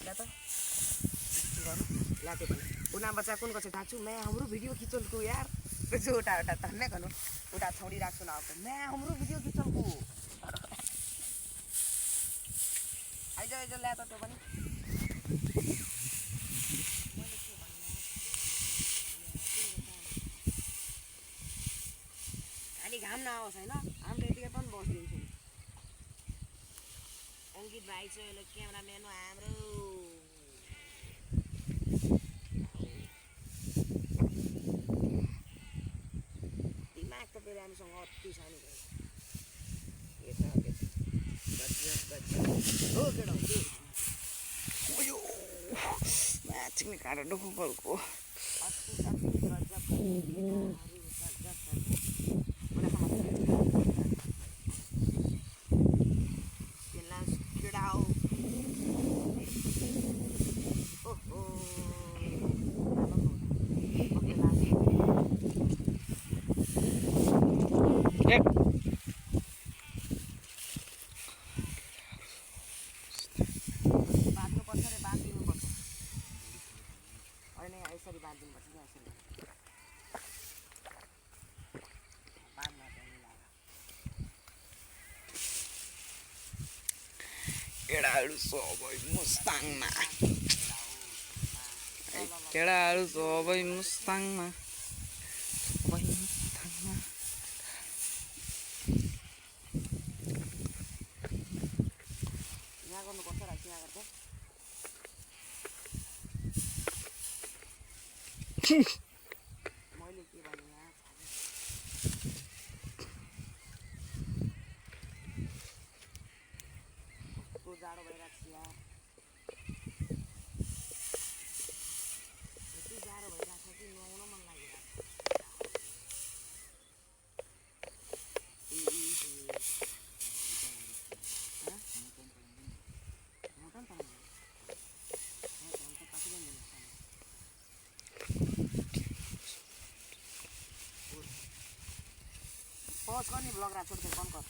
ला त गर्नु लाते पनि उना बच्चा कुन कसे ढाक्छु मैं हाम्रो भिडियो खिचलको यार जो उठा उठा तन्ने गर्नु उठा छोडी राख्छु न अब मैं हाम्रो भिडियो खिचलको आइज आइज ल्या त त्यो पनि खाली घाम नआओस् हैन हामी त्यतिकै पनि बसिदिन्छौँ अंकित भाइ छ यो क्यामेराम्यान हाम्रो दिमाग त फेरि हामीसँग अति सानो भयो मैचिंग काटा डुकुको यसरी बाँधिदिनुपर्छ क्या यसरी केडाहरू सबै मुस्ताङमा केडाहरू सबै मुस्ताङमा यहाँ गर्नुपर्छ र यहाँ गर्छ मैले के भने यहाँ कस्तो जाडो भइरहेको छ यार यति जाडो भइरहेको छ कि नुहाउन मन लागिरहेको पॉज करनी ब्लॉग रात छोड़ दे कौन कर